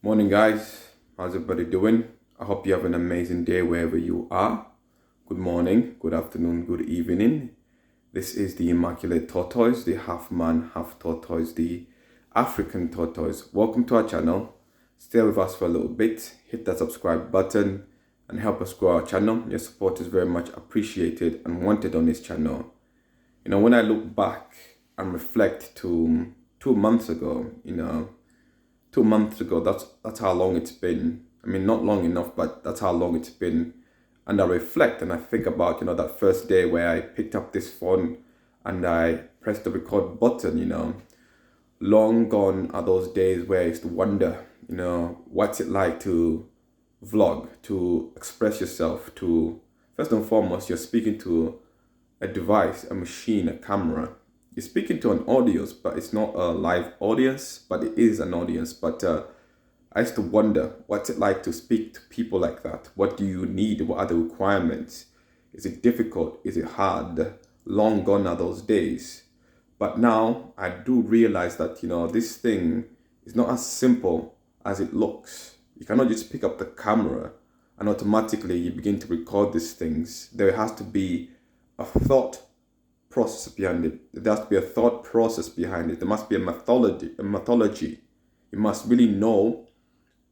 Morning, guys. How's everybody doing? I hope you have an amazing day wherever you are. Good morning, good afternoon, good evening. This is the Immaculate Tortoise, the half man, half tortoise, the African tortoise. Welcome to our channel. Stay with us for a little bit. Hit that subscribe button and help us grow our channel. Your support is very much appreciated and wanted on this channel. When I look back and reflect to 2 months ago, 2 months ago, that's how long it's been. I mean, not long enough, but that's how long it's been. And I reflect and I think about, that first day where I picked up this phone and I pressed the record button. Long gone are those days where I used to wonder, what's it like to vlog, to express yourself, to, first and foremost, you're speaking to a device, a machine, a camera. You're speaking to an audience, but it's not a live audience, but it is an audience. But I used to wonder, what's it like to speak to people like that? What do you need? What are the requirements? Is it difficult? Is it hard? Long gone are those days. But now I do realize that, this thing is not as simple as it looks. You cannot just pick up the camera and automatically you begin to record these things. There has to be a thought process behind it. There has to be a thought process behind it. There must be a methodology. You must really know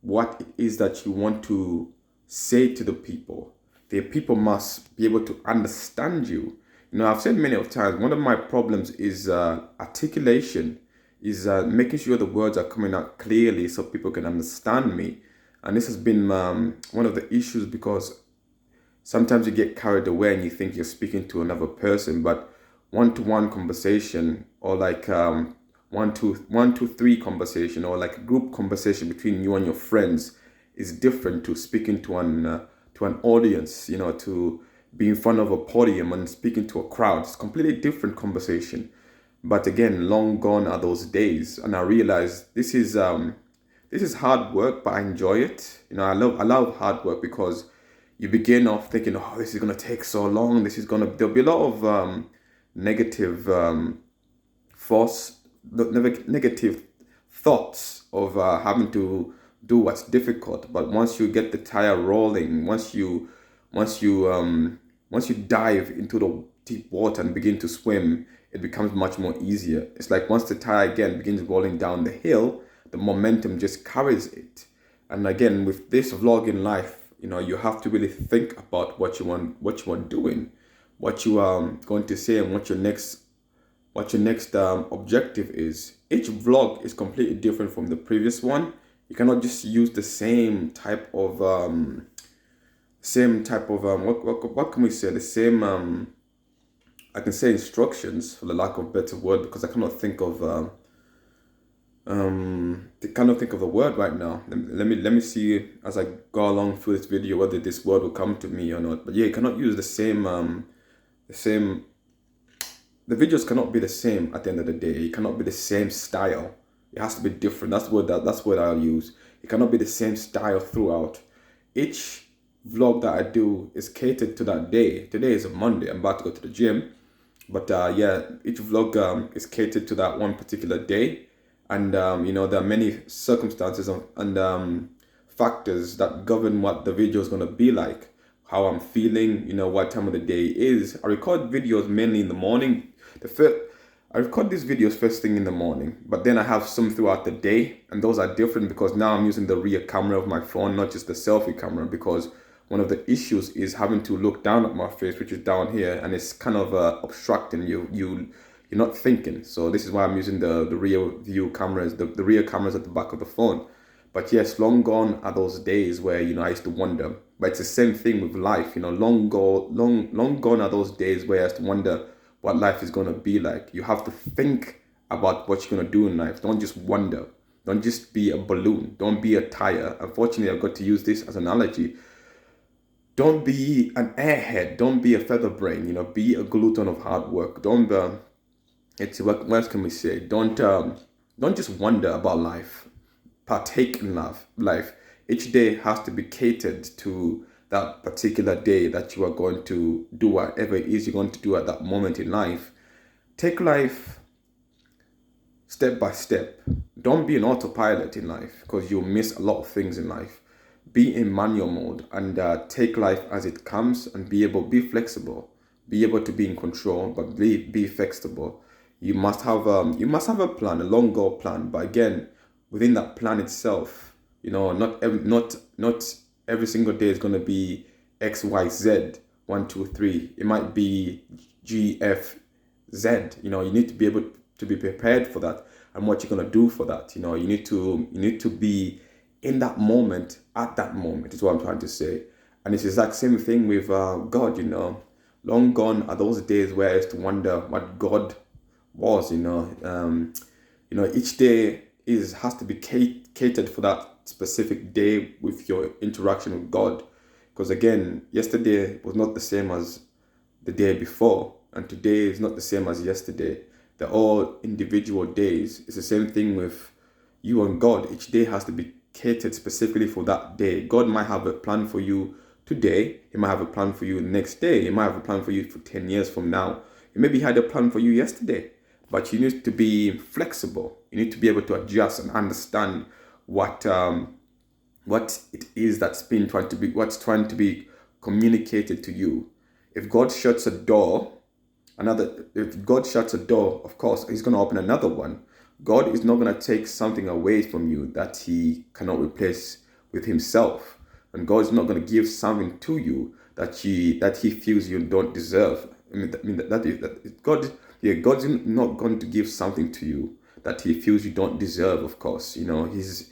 what it is that you want to say to the people. The people must be able to understand you. I've said many of times, one of my problems is articulation, is making sure the words are coming out clearly so people can understand me. And this has been one of the issues, because sometimes you get carried away and you think you're speaking to another person, but one-to-one conversation, or like one, two, three conversation, or like a group conversation between you and your friends is different to speaking to an audience, to be in front of a podium and speaking to a crowd. It's a completely different conversation. But again, long gone are those days. And I realized this is hard work, but I enjoy it. I love hard work, because you begin off thinking, oh, this is going to take so long. There'll be a lot of negative negative thoughts of having to do what's difficult. But once you get the tire rolling, once you dive into the deep water and begin to swim, it becomes much more easier. It's like once the tire again begins rolling down the hill, the momentum just carries it. And again, with this vlogging life, you have to really think about what you want doing, what you are going to say, and what your next objective is. Each vlog is completely different from the previous one. You cannot just use the same type of what can we say? The same I can say instructions, for the lack of a better word, because I cannot think of the word right now. Let me see as I go along through this video whether this word will come to me or not. But yeah, you cannot use the same the videos cannot be the same at the end of the day. It cannot be the same style. It has to be different. That's what I'll use. It cannot be the same style throughout. Each vlog that I do is catered to that day. Today is a Monday. I'm about to go to the gym. But each vlog is catered to that one particular day. And there are many circumstances and factors that govern what the video is going to be like. How I'm feeling, what time of the day is. I record videos mainly in the morning. I record these videos first thing in the morning, but then I have some throughout the day, and those are different because now I'm using the rear camera of my phone, not just the selfie camera, because one of the issues is having to look down at my face, which is down here, and it's kind of obstructing you. You're not thinking. So this is why I'm using the rear view cameras, the rear cameras at the back of the phone. But yes, long gone are those days where, I used to wonder. But it's the same thing with life, long gone are those days where I used to wonder what life is going to be like. You have to think about what you're going to do in life. Don't just wonder. Don't just be a balloon. Don't be a tire. Unfortunately, I've got to use this as an analogy. Don't be an airhead. Don't be a feather brain. Be a glutton of hard work. What else can we say? Don't just wonder about life. Partake in life. Each day has to be catered to that particular day that you are going to do whatever it is you're going to do at that moment in life. Take life step by step. Don't be an autopilot in life, because you'll miss a lot of things in life. Be in manual mode and take life as it comes, and be flexible, be able to be in control, but be flexible. You must have a plan, a long goal plan. But again, within that plan itself, not every single day is going to be X, Y, Z, 1, 2, 3. It might be G, F, Z. You need to be able to be prepared for that, and what you're gonna do for that. You need to be in that moment, at that moment, is what I'm trying to say. And it's the exact same thing with God. Long gone are those days where I used to wonder what God was. Each day has to be catered for that specific day with your interaction with God. Because again, yesterday was not the same as the day before, and today is not the same as yesterday. They're all individual days. It's the same thing with you and God. Each day has to be catered specifically for that day. God might have a plan for you today. He might have a plan for you the next day. He might have a plan for you for 10 years from now. He maybe had a plan for you yesterday. But you need to be flexible. You need to be able to adjust and understand what it is what's trying to be communicated to you. If God shuts a door, of course, he's going to open another one. God is not going to take something away from you that he cannot replace with himself. And God is not going to give something to you that he feels you don't deserve. God's not going to give something to you that he feels you don't deserve, of course. He's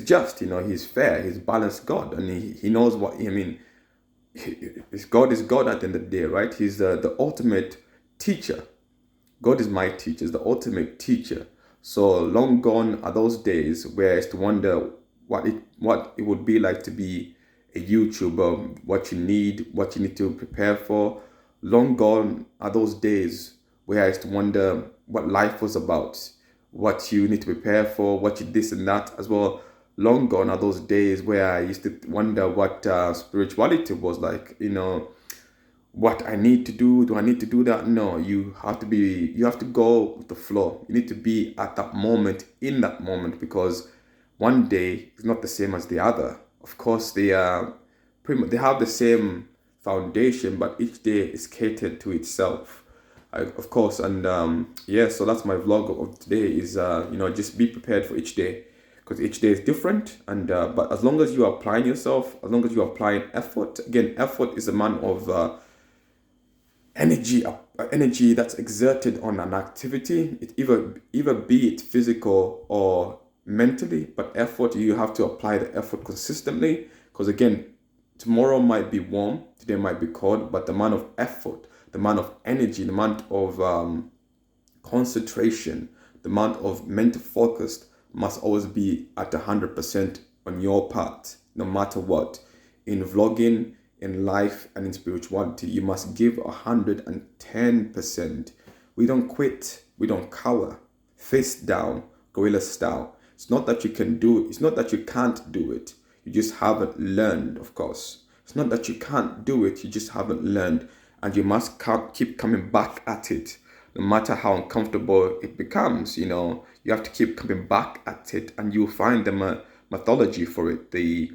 just, he's fair, he's balanced God, and he knows what, God is God at the end of the day, right? He's the ultimate teacher. God is my teacher, is the ultimate teacher. So long gone are those days where I used to wonder what it would be like to be a YouTuber, what you need to prepare for. Long gone are those days where I used to wonder what life was about, what you need to prepare for, what you this and that as well. Long gone are those days where I used to wonder what spirituality was like. What I need to do. Do I need to do that? No, you have to go with the flow. You need to be at that moment, in that moment, because one day is not the same as the other. Of course, they have the same foundation, but each day is catered to itself. Of course, and so that's my vlog of today. Is just be prepared for each day, because each day is different. And but as long as you are applying yourself, as long as you are applying effort. Again, effort is a man of energy that's exerted on an activity. It either be it physical or mentally, but effort, you have to apply the effort consistently. Because again, tomorrow might be warm, today might be cold, but the amount of effort, the amount of energy, the amount of concentration, the amount of mental focus must always be at 100% on your part, no matter what. In vlogging, in life, and in spirituality, you must give 110%. We don't quit, we don't cower, face down, gorilla style. It's not that you can do it, it's not that you can't do it, you just haven't learned, of course. It's not that you can't do it, you just haven't learned, and you must keep coming back at it, no matter how uncomfortable it becomes. You have to keep coming back at it, and you'll find the methodology for it, the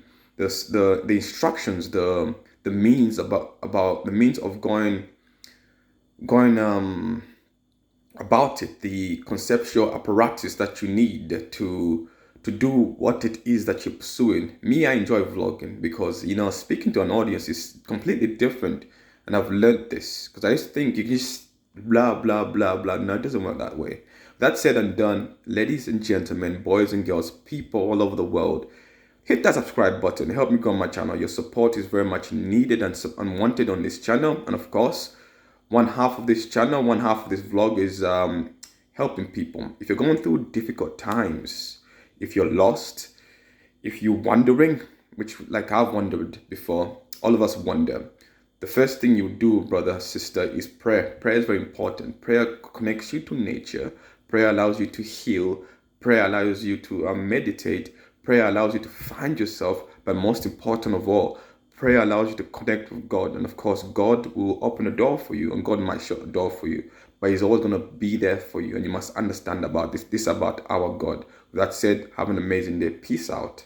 instructions, the means about the means of going about it, the conceptual apparatus that you need to do what it is that you're pursuing. Me, I enjoy vlogging because speaking to an audience is completely different, and I've learned this, because I used to think you just blah blah blah blah. No, it doesn't work that way. That said and done, ladies and gentlemen, boys and girls, people all over the world, hit that subscribe button. Help me grow my channel. Your support is very much needed and wanted on this channel. And of course, one half of this channel, one half of this vlog is helping people. If you're going through difficult times, if you're lost, if you're wondering, which like I've wondered before, all of us wonder. The first thing you do, brother, sister, is prayer. Prayer is very important. Prayer connects you to nature. Prayer allows you to heal. Prayer allows you to meditate. Prayer allows you to find yourself, but most important of all, prayer allows you to connect with God. And of course, God will open a door for you, and God might shut a door for you. but he's always going to be there for you. And you must understand about this. This is about our God. With that said, have an amazing day. Peace out.